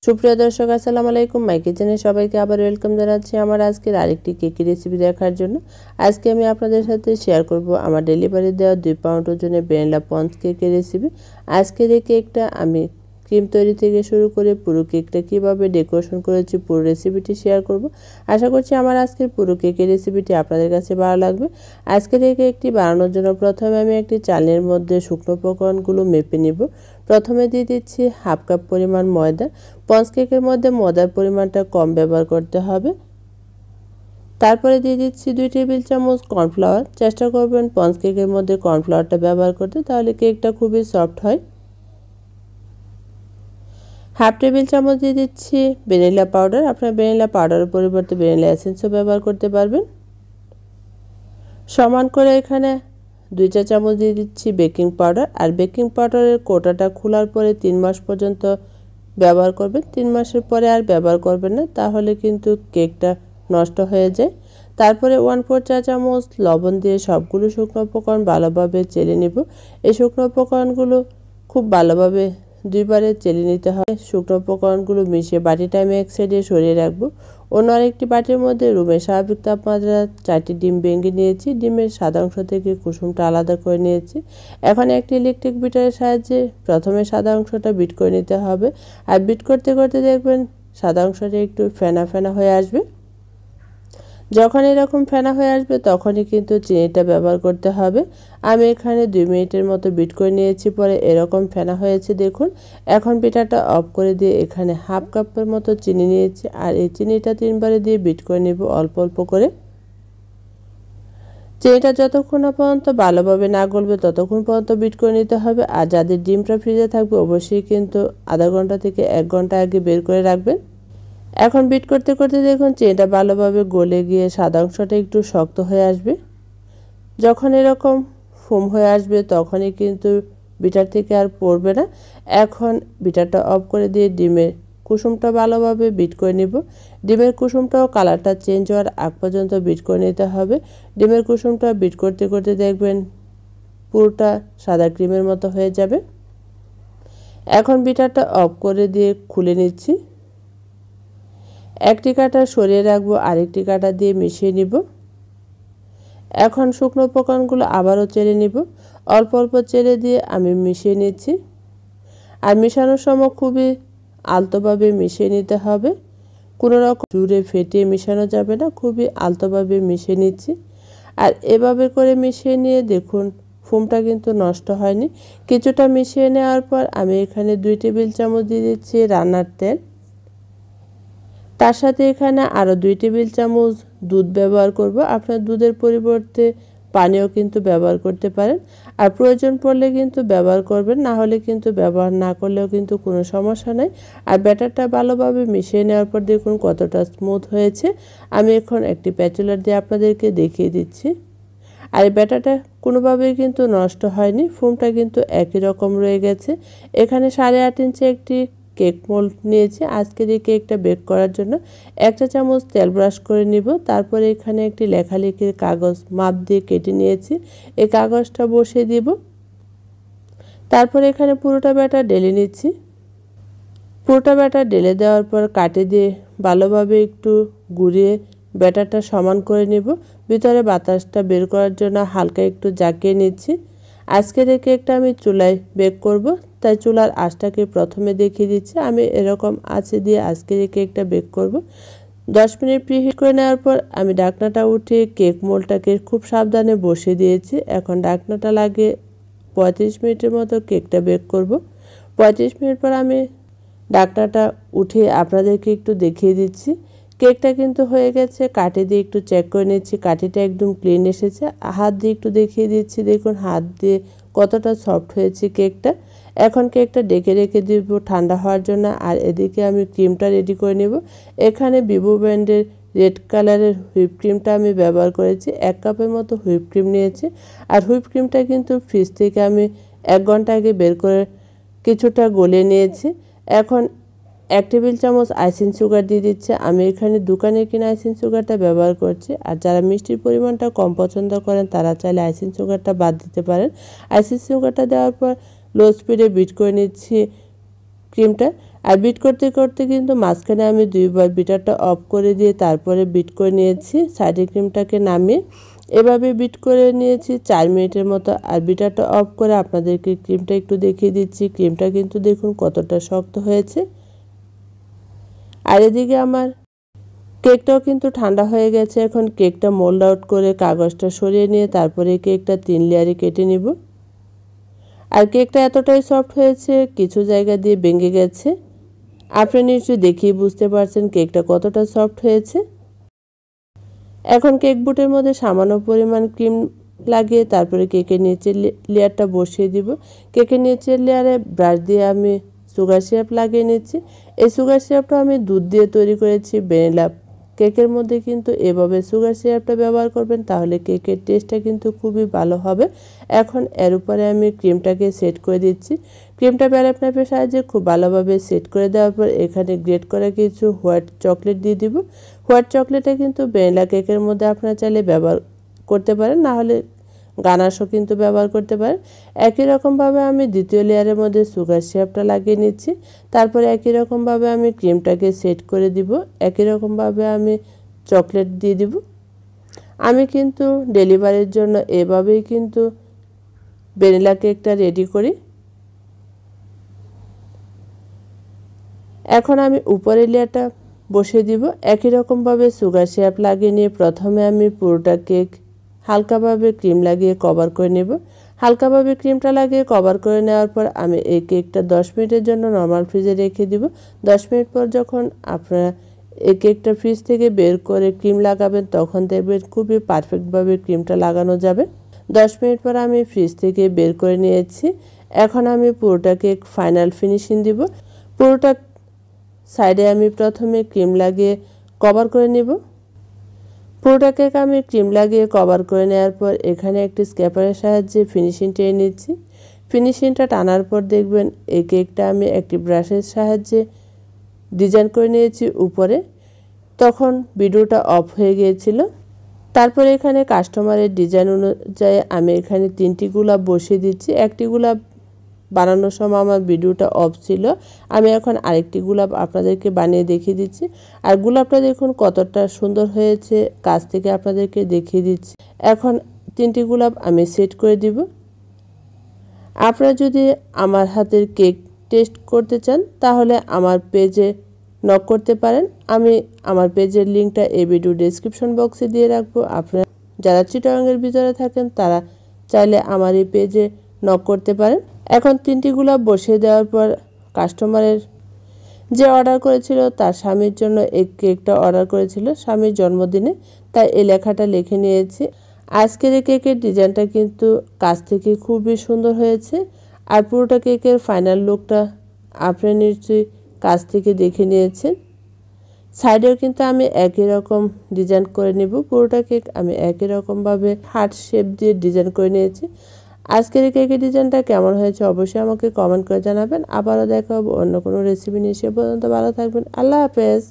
সুপ্রিয় দর্শক আসসালামু আলাইকুম, মাই কিচেনে সবাইকে আবার ওয়েলকাম জানাচ্ছি আমার আজকের আরেকটি কেকের রেসিপি দেখার জন্য। আজকে আমি আপনাদের সাথে শেয়ার করব আমার ডেলিভারি দেওয়া 2 পাউন্ড ওজনের ভ্যানিলা স্পঞ্জ কেকের রেসিপি। আজকের এই কেকটা আমি ক্রিম তৈরি থেকে শুরু করে পুরো কেকটা কিভাবে ডেকোরেশন করেছি পুরো রেসিপিটি শেয়ার করব। আশা করছি আমার আজকের পুরো কেকের রেসিপিটি আপনাদের কাছে ভালো লাগবে। আজকের এই কেকটি বানানোর জন্য প্রথমে আমি একটি চালনির মধ্যে শুকনো উপকরণগুলো মেপে নিব। প্রথমে দিয়ে দিচ্ছি হাফ কাপ পরিমাণ ময়দা। স্পঞ্জ কেকের মধ্যে ময়দার পরিমাণটা কম ব্যবহার করতে হবে। তারপরে দিয়ে দিচ্ছি 2 টেবিল চামচ কর্নফ্লাওয়ার। চেষ্টা করবেন স্পঞ্জ কেকের মধ্যে কর্নফ্লাওয়ারটা ব্যবহার করতে, তাহলে কেকটা খুবই সফট হয়। হাফ টেবিল চামচ দিয়ে দিচ্ছি ভ্যানিলা পাউডার। আপনার ভ্যানিলা পাউডারের পরিবর্তে ভ্যানিলা এসেন্সও ব্যবহার করতে পারবেন। সমান করে এখানে 2 চা চামচ দিয়ে দিচ্ছি বেকিং পাউডার। আর বেকিং পাউডারের কোটাটা খোলার পরে 3 মাস পর্যন্ত ব্যবহার করবেন। 3 মাসের পরে আর ব্যবহার করবেন না, তাহলে কিন্তু কেকটা নষ্ট হয়ে যায়। তারপরে 1/4 চা চামচ লবণ দিয়ে সবগুলো শুকনো উপকরণ ভালোভাবে চেলে নেব। এই শুকনো উপকরণগুলো খুব ভালোভাবে 2 বারে চেলে নিতে হবে। শুকনো উপকরণগুলো মিশিয়ে বাটিটা আমি এক সাইডে সরিয়ে রাখবো। অন্য আরেকটি বাটির মধ্যে রুমের স্বাভাবিক তাপমাত্রা 4টি ডিম ভেঙে নিয়েছি। ডিমের সাদা অংশ থেকে কুসুমটা আলাদা করে নিয়েছি। এখন একটি ইলেকট্রিক বিটারের সাহায্যে প্রথমে সাদা অংশটা বিট করে নিতে হবে। আর বিট করতে করতে দেখবেন সাদা অংশটা একটু ফেনা ফেনা হয়ে আসবে। যখন এরকম ফেনা হয়ে আসবে তখনই কিন্তু চিনিটা ব্যবহার করতে হবে। আমি এখানে 2 মিনিটের মতো বিট করে নিয়েছি, পরে এরকম ফেনা হয়েছে দেখুন। এখন বিটারটা অফ করে দিয়ে এখানে হাফ কাপের মতো চিনি নিয়েছি। আর এই চিনিটা 3 বারে দিয়ে বিট করে নেব অল্প অল্প করে। চিনিটা যতক্ষণ না পর্যন্ত ভালোভাবে না গলবে ততক্ষণ পর্যন্ত বিট করে নিতে হবে। আর যাদের ডিমটা ফ্রিজে থাকবে অবশ্যই কিন্তু আধা ঘন্টা থেকে 1 ঘন্টা আগে বের করে রাখবেন। এখন বিট করতে করতে দেখুন চিনিটা ভালোভাবে গলে গিয়ে সাদা অংশটা একটু শক্ত হয়ে আসবে। যখন এরকম ফোম হয়ে আসবে তখনই কিন্তু বিটার থেকে আর পড়বে না। এখন বিটারটা অফ করে দিয়ে ডিমের কুসুমটা ভালোভাবে বিট করে নিব। ডিমের কুসুমটাও কালারটা চেঞ্জ হওয়ার আগ পর্যন্ত বিট করে নিতে হবে। ডিমের কুসুমটা বিট করতে করতে দেখবেন পুরোটা সাদা ক্রিমের মতো হয়ে যাবে। এখন বিটারটা অফ করে দিয়ে খুলে নিচ্ছি। একটি কাঁটা সরিয়ে রাখবো, আরেকটি কাঁটা দিয়ে মিশিয়ে নিব। এখন শুকনো উপকরণগুলো আবারও চেলে নিব। অল্প অল্প চেলে দিয়ে আমি মিশিয়ে নিচ্ছি। আর মেশানোর সময় খুবই আলতোভাবে মিশিয়ে নিতে হবে। কোনো রকম জোরে ফেটিয়ে মেশানো যাবে না, খুবই আলতোভাবে মিশিয়ে নিচ্ছি। আর এভাবে করে মিশিয়ে নিয়ে দেখুন ফোমটা কিন্তু নষ্ট হয়নি। কিছুটা মিশিয়ে নেওয়ার পর আমি এখানে 2 টেবিল চামচ দিয়ে দিচ্ছি রান্নার তেল। তার সাথে এখানে আরও 2 টেবিল চামচ দুধ ব্যবহার করব। আপনার দুধের পরিবর্তে পানিও কিন্তু ব্যবহার করতে পারেন। আর প্রয়োজন পড়লে কিন্তু ব্যবহার করবেন, না হলে কিন্তু ব্যবহার না করলেও কিন্তু কোনো সমস্যা নেই। আর ব্যাটারটা ভালোভাবে মিশিয়ে নেওয়ার পর দেখুন কতটা স্মুথ হয়েছে। আমি এখন একটি প্যাচুলার দিয়ে আপনাদেরকে দেখিয়ে দিচ্ছি। আর এই ব্যাটারটা কোনোভাবেই কিন্তু নষ্ট হয়নি, ফোমটা কিন্তু একই রকম রয়ে গেছে। এখানে 8.5 ইঞ্চি একটি কেক মোল্ড নিয়েছি। আজকের এই কেকটা বেক করার জন্য 1 চা চামচ তেল ব্রাশ করে নিব। তারপরে এখানে একটি লেখালেখির কাগজ মাপ দিয়ে কেটে নিয়েছি, এই কাগজটা বসিয়ে দিব। তারপরে এখানে পুরোটা ব্যাটার ঢেলে নিচ্ছি। পুরোটা ব্যাটার ঢেলে দেওয়ার পর কাটে দিয়ে ভালোভাবে একটু ঘুরিয়ে ব্যাটারটা সমান করে নিব। ভিতরে বাতাসটা বের করার জন্য হালকা একটু জাকিয়ে নিচ্ছি। আজকের এই কেকটা আমি চুলায় বেক করব, তাই চুলার আঁচটাকে প্রথমে দেখিয়ে দিচ্ছি। আমি এরকম আঁচে দিয়ে আজকের এই কেকটা বেক করব। 10 মিনিট প্রিহিট করে নেওয়ার পর আমি ঢাকনাটা উঠিয়ে কেক মোল্ডটাকে খুব সাবধানে বসিয়ে দিয়েছি। এখন ঢাকনাটা লাগিয়ে 35 মিনিটের মতো কেকটা বেক করব। 35 মিনিট পর আমি ঢাকনাটা উঠিয়ে আপনাদেরকে একটু দেখিয়ে দিচ্ছি। কেকটা কিন্তু হয়ে গেছে। কাঠি দিয়ে একটু চেক করে নিচ্ছি, কাঠিটা একদম ক্লিন এসেছে। হাত দিয়ে একটু দেখিয়ে দিচ্ছি, দেখুন হাত দিয়ে কতটা সফট হয়েছে কেকটা। এখন কেকটা ডেকে রেখে দিব ঠান্ডা হওয়ার জন্য। আর এদিকে আমি ক্রিমটা রেডি করে নেব। এখানে ভিভো ব্র্যান্ডের রেড কালারের হুইপ ক্রিমটা আমি ব্যবহার করেছি। 1 কাপের মতো হুইপ ক্রিম নিয়েছি। আর হুইপ ক্রিমটা কিন্তু ফ্রিজ থেকে আমি 1 ঘন্টা আগে বের করে কিছুটা গলিয়ে নিয়েছি। এখন 1 টেবিল চামচ আইসিং সুগার দিয়ে দিচ্ছে। আমি এখানে দোকানে কিনা আইসিং সুগারটা ব্যবহার করছি। আর যারা মিষ্টির পরিমাণটা কম পছন্দ করেন তারা চাইলে আইসিং সুগারটা বাদ দিতে পারেন। আইসিং সুগারটা দেওয়ার পর লো স্পিডে বিট করে নিচ্ছি ক্রিমটা। আর বিট করতে করতে কিন্তু মাঝখানে আমি 2বার বিটারটা অফ করে দিয়ে তারপরে বিট করে নিয়েছি। সাইডে ক্রিমটাকে নামিয়ে এভাবে বিট করে নিয়েছি 4 মিনিটের মতো। আর বিটারটা অফ করে আপনাদেরকে ক্রিমটা একটু দেখিয়ে দিচ্ছি। ক্রিমটা কিন্তু দেখুন কতটা শক্ত হয়েছে। আর এদিকে আমার কেকটাও কিন্তু ঠান্ডা হয়ে গেছে। এখন কেকটা মোল্ড আউট করে কাগজটা সরিয়ে নিয়ে তারপরে কেকটা 3 লেয়ারে কেটে নিব। আর কেকটা এতটাই সফট হয়েছে, কিছু জায়গা দিয়ে ভেঙে গেছে। আপনি নিশ্চয়ই দেখেই বুঝতে পারছেন কেকটা কতটা সফট হয়েছে। এখন কেক বুটের মধ্যে সামান্য পরিমাণ ক্রিম লাগিয়ে তারপরে কেকের নিচের লেয়ারটা বসিয়ে দিব। কেকের নিচের লেয়ারে ব্রাশ দিয়ে আমি সুগার সিরাপ লাগিয়ে নিচ্ছি। এই সুগার সিরাপটা আমি দুধ দিয়ে তৈরি করেছি। ভ্যানিলা কেকের মধ্যে কিন্তু এভাবে সুগার সিরাপটা ব্যবহার করবেন, তাহলে কেকের টেস্টটা কিন্তু খুবই ভালো হবে। এখন এর উপরে আমি ক্রিমটাকে সেট করে দিচ্ছি। ক্রিমটা ব্যালেন্স নাইফের সাহায্যে খুব ভালোভাবে সেট করে দেওয়ার পর এখানে গ্রেট করা কিছু হোয়াইট চকলেট দিয়ে দিব। হোয়াইট চকলেটটা কিন্তু ভ্যানিলা কেকের মধ্যে আপনারা চাইলে ব্যবহার করতে পারেন, না হলে গানাশও কিন্তু ব্যবহার করতে পারেন। একই রকমভাবে আমি দ্বিতীয় লেয়ারের মধ্যে সুগার সিরাপটা লাগিয়ে নিচ্ছি। তারপরে একই রকমভাবে আমি ক্রিমটাকে সেট করে দিব। একই রকমভাবে আমি চকলেট দিয়ে দিব। আমি কিন্তু ডেলিভারির জন্য এভাবেই কিন্তু ভ্যানিলা কেকটা রেডি করি। এখন আমি উপরের লেয়ারটা বসিয়ে দিব। একই রকমভাবে সুগার সিরাপ লাগিয়ে নিয়ে প্রথমে আমি পুরোটা কেক হালকাভাবে ক্রিম লাগিয়ে কভার করে নেব। হালকাভাবে ক্রিমটা লাগিয়ে কভার করে নেওয়ার পর আমি এই কেকটা 10 মিনিটের জন্য নর্মাল ফ্রিজে রেখে দিব। 10 মিনিট পর যখন আপনারা এই কেকটা ফ্রিজ থেকে বের করে ক্রিম লাগাবেন তখন দেখবেন খুবই পারফেক্টভাবে ক্রিমটা লাগানো যাবে। 10 মিনিট পর আমি ফ্রিজ থেকে বের করে নিয়েছি। এখন আমি পুরোটা কেক ফাইনাল ফিনিশিং দিব। পুরোটা সাইডে আমি প্রথমে ক্রিম লাগিয়ে কভার করে নেব। পুরোটা কেক আমি ক্রিম লাগিয়ে কভার করে নেওয়ার পর এখানে একটি স্ক্র্যাপারের সাহায্যে ফিনিশিং টেনে নিচ্ছি। ফিনিশিংটা টানার পর দেখবেন এই কেকটা আমি একটি ব্রাশের সাহায্যে ডিজাইন করে নিয়েছি উপরে। তখন ভিডিওটা অফ হয়ে গিয়েছিল। তারপরে এখানে কাস্টমারের ডিজাইন অনুযায়ী আমি এখানে 3টি গোলাপ বসিয়ে দিচ্ছি। একটি গোলাপ বানানোর সময় আমার ভিডিওটা অফ ছিল। আমি এখন আরেকটি গোলাপ আপনাদেরকে বানিয়ে দেখিয়ে দিচ্ছি। আর গোলাপটা দেখুন কতটা সুন্দর হয়েছে, কাছ থেকে আপনাদেরকে দেখিয়ে দিচ্ছি। এখন 3টি গোলাপ আমি সেট করে দিব। আপনারা যদি আমার হাতের কেক টেস্ট করতে চান তাহলে আমার পেজে নক করতে পারেন। আমি আমার পেজের লিঙ্কটা এই ভিডিও ডেসক্রিপশন বক্সে দিয়ে রাখবো। আপনারা যারা চিটাগাংয়ের ভিতরে থাকেন তারা চাইলে আমার এই পেজে নক করতে পারেন। এখন 3টি গোলাপ বসিয়ে দেওয়ার পর কাস্টমারের যে অর্ডার করেছিল তার স্বামীর জন্য এই কেকটা অর্ডার করেছিল স্বামীর জন্মদিনে, তাই এই লেখাটা লিখে নিয়েছি। আজকের এই কেকের ডিজাইনটা কিন্তু কাছ থেকে খুবই সুন্দর হয়েছে। আর পুরোটা কেকের ফাইনাল লুকটা আপনারা নিশ্চয়ই কাছ থেকে দেখে নিয়েছেন। সাইডেও কিন্তু আমি একই রকম ডিজাইন করে নিব। পুরোটা কেক আমি একই রকমভাবে হার্ট শেপ দিয়ে ডিজাইন করে নিয়েছি। আজকের এই কেকের ডিজাইনটা কেমন হয়েছে অবশ্যই আমাকে কমেন্ট করে জানাবেন। আবারও দেখা হবে অন্য কোনো রেসিপি নিয়ে। সে পর্যন্ত ভালো থাকবেন। আল্লাহ হাফেজ।